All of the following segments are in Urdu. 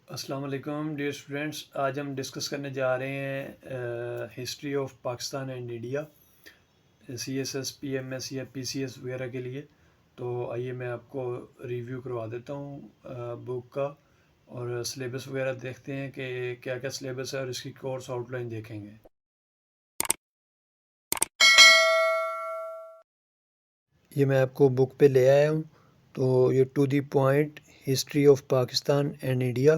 السلام علیکم ڈیئر اسٹوڈینٹس، آج ہم ڈسکس کرنے جا رہے ہیں history of Pakistan and India, C S S, P M S یا پی سی ایس وغیرہ کے لیے۔ تو آئیے میں آپ کو ریویو کروا دیتا ہوں بک کا، اور سلیبس وغیرہ دیکھتے ہیں کہ کیا کیا سلیبس ہے، اور اس کی کورس آؤٹ لائن دیکھیں گے۔ یہ میں آپ کو بک پہ لے آیا ہوں، تو یہ to the point history of Pakistan and India,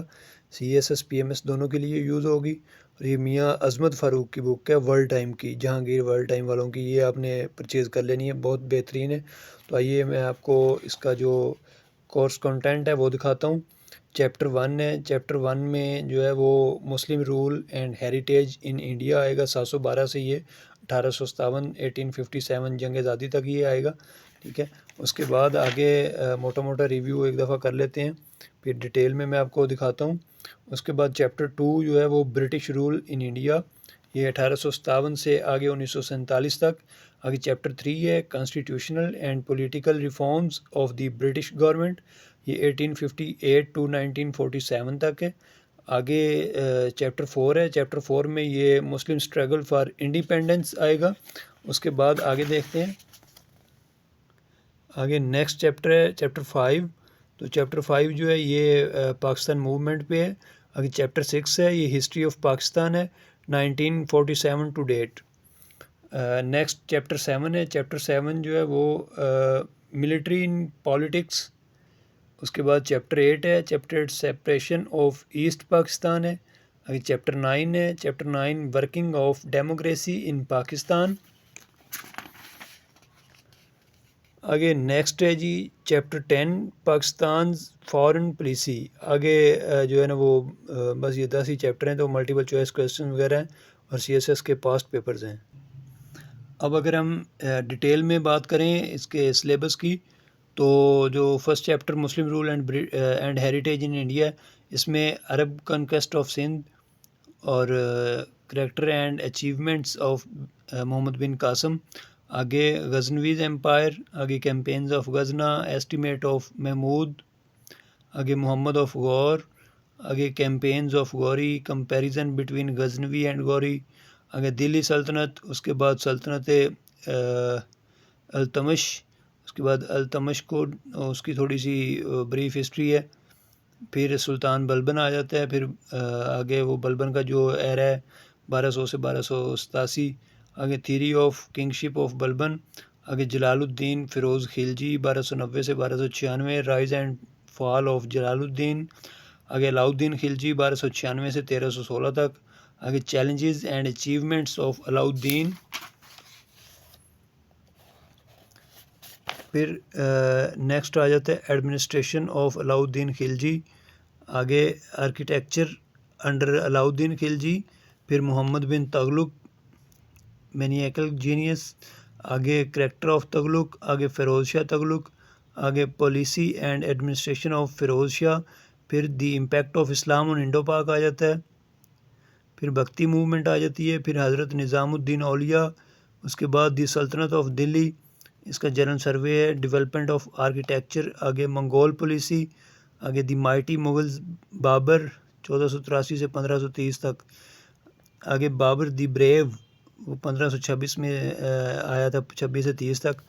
C S S P M S دونوں کے لیے یوز ہوگی۔ اور یہ میاں عظمت فاروق کی بک ہے، ورلڈ ٹائم کی، جہانگیر ورلڈ ٹائم والوں کی۔ یہ آپ نے پرچیز کر لینی ہے، بہت بہترین ہے۔ تو آئیے میں آپ کو اس کا جو کورس کنٹینٹ ہے وہ دکھاتا ہوں۔ چیپٹر 1 ہے، چیپٹر 1 میں جو ہے وہ Muslim rule and heritage in India آئے گا، 712 سے یہ 1857 1857 جنگ آزادی تک یہ آئے گا، ٹھیک ہے۔ اس کے بعد آگے موٹا موٹا ریویو ایک دفعہ کر لیتے ہیں، پھر ڈیٹیل میں آپ کو دکھاتا ہوں۔ اس کے بعد چیپٹر 2 جو ہے وہ برٹش رول ان انڈیا، یہ 1857 سے آگے 1947 تک۔ آگے چیپٹر 3 ہے constitutional and political reforms of the British government, یہ 1858 ٹو 1947 تک ہے۔ آگے چیپٹر 4 ہے، چیپٹر 4 میں یہ مسلم اسٹرگل فار انڈیپینڈنس آئے گا۔ اس کے بعد آگے دیکھتے ہیں، آگے نیکسٹ چیپٹر ہے چیپٹر 5۔ تو چیپٹر 5 جو ہے یہ پاکستان موومنٹ پہ ہے۔ آگے چیپٹر 6 ہے، یہ ہسٹری آف پاکستان ہے 1947 ٹو ڈیٹ۔ نیکسٹ چیپٹر 7 ہے، چیپٹر 7 جو ہے وہ ملٹری ان پالیٹکس۔ اس کے بعد چیپٹر 8 ہے، chapter 8 separation of east Pakistan ہے۔ آگے چیپٹر 9 ہے، chapter 9 working of democracy in Pakistan. آگے نیکسٹ ہے جی چیپٹر 10 پاکستان فارن پالیسی۔ آگے جو ہے نا وہ بس یہ 10 ہی چیپٹر ہیں، تو ملٹیپل چوائس کویسچن وغیرہ ہیں، اور سی ایس ایس کے پاسٹ پیپرز ہیں۔ اب اگر ہم ڈیٹیل میں بات کریں اس کے سلیبس کی، تو جو first chapter Muslim rule and heritage in India, اس میں عرب کنکسٹ آف سندھ اور character and achievements of Muhammad bin Qasim. آگے غزنویز امپائر، آگے campaigns of Ghazna, estimate of Mahmud, آگے محمد آف غور، آگے campaigns of Ghori, comparison between Ghaznavi and Ghori, آگے دلی سلطنت، اس کے بعد سلطنت التمش، اس کے بعد التمش کو اس کی تھوڑی سی بریف ہسٹری ہے۔ پھر سلطان بلبن آ جاتا ہے، پھر آگے وہ بلبن کا جو ایرا ہے 1200 سے 1287۔ آگے theory of kingship of Balban, آگے جلال الدین فیروز خلجی 1290 سے 1296، rise and fall of Jalaluddin. آگے علاؤ الدین خلجی 1296 سے 1316 تک۔ آگے چیلنجز اینڈ اچیومنٹس آف علاؤ الدین۔ پھر نیکسٹ آ جاتا ہے ایڈمنسٹریشن آف علاؤ الدین خلجی۔ آگے آرکیٹیکچر انڈر علاؤ الدین خلجی، پھر محمد بن تغلق مینیکل جینیس، آگے کریکٹر آف تغلق، آگے فیروز شاہ تغلق، آگے policy and administration of Firoz Shah, پھر the impact of Islam on Indo Pak آ جاتا ہے، پھر بھکتی موومنٹ آ جاتی ہے، پھر حضرت نظام الدین اولیاء، اس کے بعد دی سلطنت آف دلی، اس کا جنرل سروے ہے، ڈیولپمنٹ آف آرکیٹیکچر، آگے منگول پالیسی، آگے دی مائٹی مغلز بابر 1483 سے 1530 تک، آگے بابر دی بریو وہ 1526 میں آیا تھا 26 سے 30 تک،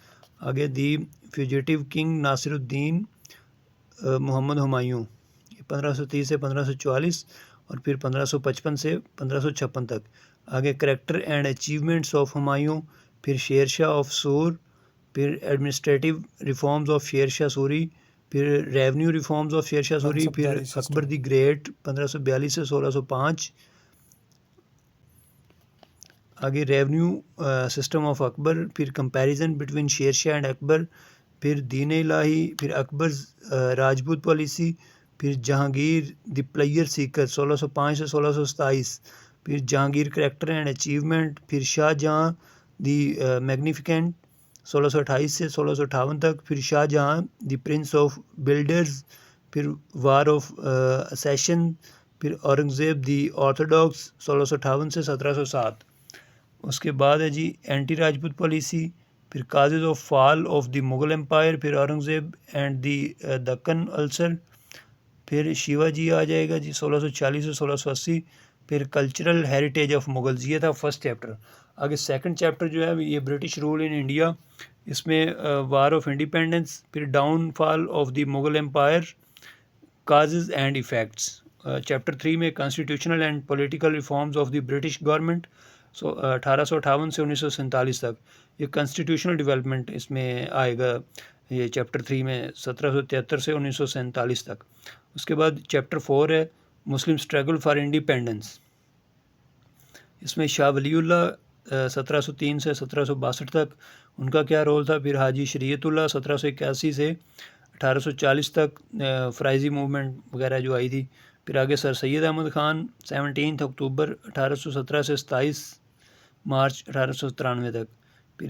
آگے دی فیوجیٹیو کنگ ناصر الدین محمد ہمایوں، 1530 سے 1544، اور پھر 1555 سے 1556 تک۔ آگے character and achievements of Humayun, پھر شیر شاہ آف سور، پھر administrative reforms of Sher Shah Suri, پھر revenue reforms of Sher Shah Suri, پھر اکبر دی گریٹ 1542 سے 1605۔ آگے ریونیو سسٹم آف اکبر، پھر comparison between Sher Shah and اکبر، پھر دین الہی، پھر اکبرز راجپوت پالیسی، پھر جہانگیر دی پلیئر سیکر 1605 سے 1627، پھر جہانگیر کریکٹر اینڈ اچیومنٹ، پھر شاہ جہاں دی میگنیفیکینٹ 1628 سے 1658 تک، پھر شاہ جہاں دی پرنس آف بلڈرز، پھر وار آف اسیشن، پھر اورنگزیب دی آرتھوڈاکس 1658 سے 1707۔ اس کے بعد ہے جی اینٹی راجپوت پالیسی، پھر causes of fall of the Mughal empire, پھر Aurangzeb and the Deccan ulcer, پھر شیوا جی آ جائے گا جی 1640 سے 1680. پھر کلچرل ہیریٹیج آف مغلز، یہ تھا فرسٹ چیپٹر. آگے سیکنڈ چیپٹر جو ہے یہ برٹش رول ان انڈیا، اس میں وار آف انڈیپینڈنس، پھر down fall of the Mughal empire, causes and effects. Chapter 3 میں constitutional and political reforms of the British government 1858 سے 1947 تک. یہ کانسٹیٹیوشنل ڈیولپمنٹ اس میں آئے گا یہ چیپٹر 3 میں 1773 سے 1947 تک. اس کے بعد چیپٹر 4 ہے مسلم اسٹرگل فار انڈیپینڈنس. اس میں شاہ ولی اللہ 1703 سے 1762 تک ان کا کیا رول تھا. پھر حاجی شریعت اللہ 1781 سے 1840 تک فرائضی موومنٹ وغیرہ جو آئی تھی. پھر آگے سر سید احمد خان 17 اکتوبر 1817 سے 27 مارچ 1893 تک. پھر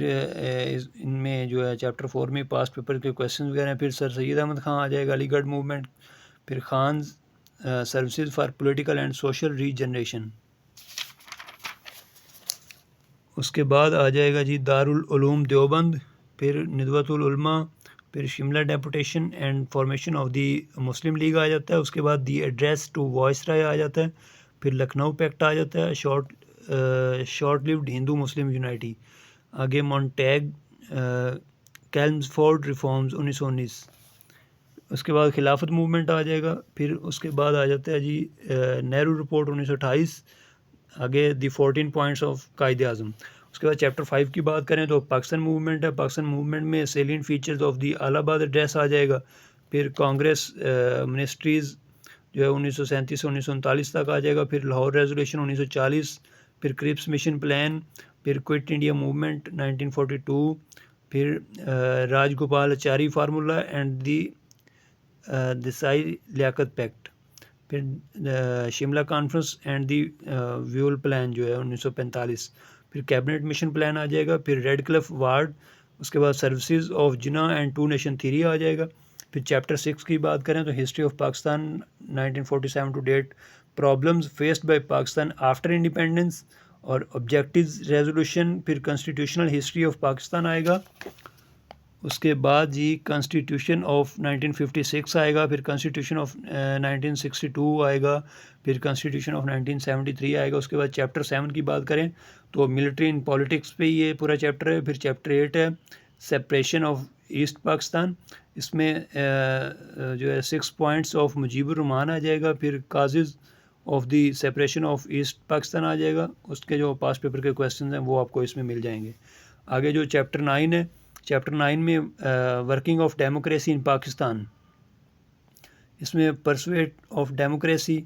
ان میں جو ہے چیپٹر 4 میں پاسٹ پیپر کے کویشچن وغیرہ ہیں. پھر سر سید احمد خان آ جائے گا، علی گڑھ موومنٹ. پھر Khan's services for political and social regeneration. اس کے بعد آ جائے گا جی دارالعلوم دیوبند. پھر ندوۃ العلماء. پھر Simla deputation and formation of the Muslim League آ جاتا ہے. اس کے بعد the address to viceroy آ جاتا ہے. پھر لکھنؤ پیکٹ آ جاتا ہے، short lived Hindu Muslim unity. آگے مونٹیگ کیلمز فورڈ ریفارمز 1919. اس کے بعد خلافت موومنٹ آ جائے گا. پھر اس کے بعد آ جاتا ہے جی نہرو رپورٹ 1928. آگے دی 14 پوائنٹس آف قائد اعظم. اس کے بعد چیپٹر 5 کی بات کریں تو پاکستان موومنٹ ہے. پاکستان موومنٹ میں سیلینٹ فیچرز آف دی الہ آباد ایڈریس آ جائے گا. پھر کانگریس منسٹریز جو ہے 1937 سے 1939 تک آ جائے گا. پھر لاہور ریزولیوشن 1940. پھر کرپس مشن پلان. پھر کوئٹ انڈیا موومنٹ 1942. پھر Rajagopalachari formula and the Desai Liaquat pact. پھر Simla conference and the Wavell plan جو ہے 1945. پھر کیبنٹ مشن پلان آ جائے گا. پھر ریڈ کلف وارڈ. اس کے بعد services of Jinnah and two nation theory آ جائے گا. پھر چیپٹر 6 کی بات کریں تو history of Pakistan 1947 to date, problems faced by Pakistan after independence اور آبجیکٹیوز ریزولوشن. پھر کانسٹیٹیوشنل ہسٹری آف پاکستان آئے گا. اس کے بعد جی کانسٹیٹیوشن آف 1956 آئے گا. پھر کانسٹیٹیوشن آف 1962 آئے گا. پھر کانسٹیٹیوشن آف 1973 آئے گا. اس کے بعد چیپٹر 7 کی بات کریں تو ملٹری ان پالیٹکس پہ یہ پورا چیپٹر ہے. پھر چیپٹر 8 ہے سپریشن آف ایسٹ پاکستان. اس میں جو ہے 6 پوائنٹس آف مجیب الرحمان آ جائے گا. پھر causes of the separation of east Pakistan آ جائے گا. اس کے جو پاسٹ پیپر کے کویشچنز ہیں وہ آپ کو اس میں مل جائیں گے. آگے جو چیپٹر 9 ہے، چیپٹر 9 میں working of democracy in Pakistan. اس میں pursuit of democracy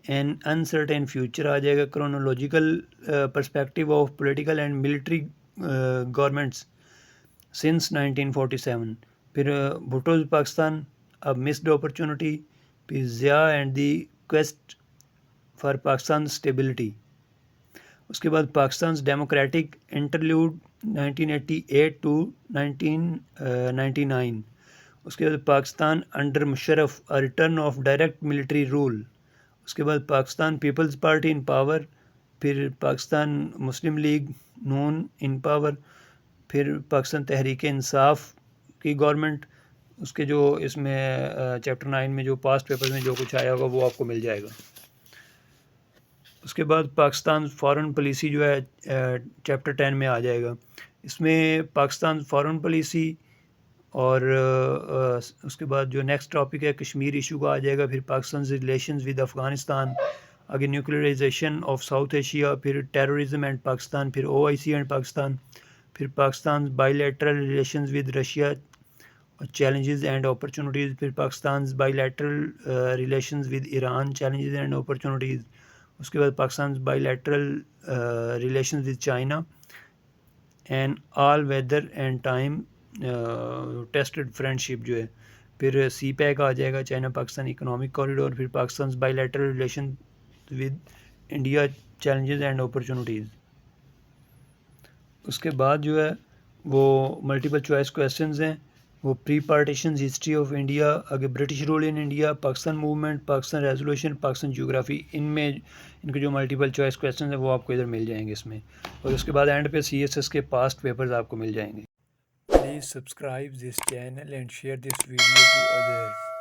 an uncertain future آ جائے گا. Chronological perspective of political and military governments since 1947. پھر Bhutto's Pakistan a missed opportunity. پھر Zia and the quest for Pakistan stability. اس کے بعد پاکستان's ڈیموکریٹک انٹرلیوڈ 1988 ٹو 1999. اس کے بعد Pakistan under Musharraf return of direct military rule. اس کے بعد پاکستان پیپلز پارٹی ان پاور. پھر پاکستان مسلم لیگ نون ان پاور. پھر پاکستان تحریک انصاف کی گورنمنٹ. اس کے جو اس میں چیپٹر 9 میں جو پاسٹ پیپر میں جو کچھ آیا ہوگا وہ آپ کو مل جائے گا. اس کے بعد پاکستان فارن پالیسی جو ہے چیپٹر 10 میں آ جائے گا. اس میں پاکستان فارن پالیسی اور اس کے بعد جو نیکسٹ ٹاپک ہے کشمیر ایشو کا آ جائے گا. پھر پاکستان ریلیشنز ود افغانستان. آگے نیوکلیئرائزیشن آف ساؤتھ ایشیا. پھر ٹیررزم اینڈ پاکستان. پھر OIC اینڈ پاکستان. پھر Pakistan bilateral relations with Russia challenges and opportunities. پھر Pakistan bilateral relations with Iran challenges and opportunities. اس کے بعد Pakistan bilateral relations with China and all weather and time tested friendship جو ہے. پھر CPEC آ جائے گا، چائنا پاکستان اکنامک کوریڈور. پھر Pakistan bilateral relation with India challenges and opportunities. اس کے بعد جو ہے وہ ملٹیپل چوائس کویشچنز ہیں، وہ pre partitions history of India, آگے British rule in India, Pakistan movement, Pakistan resolution, Pakistan geography. ان میں ان کے جو ملٹیپل چوائس کویشچنز ہیں وہ آپ کو ادھر مل جائیں گے اس میں. اور اس کے بعد اینڈ پہ CSS کے پاسٹ پیپرز آپ کو مل جائیں گے. Please subscribe this channel and share this video to others.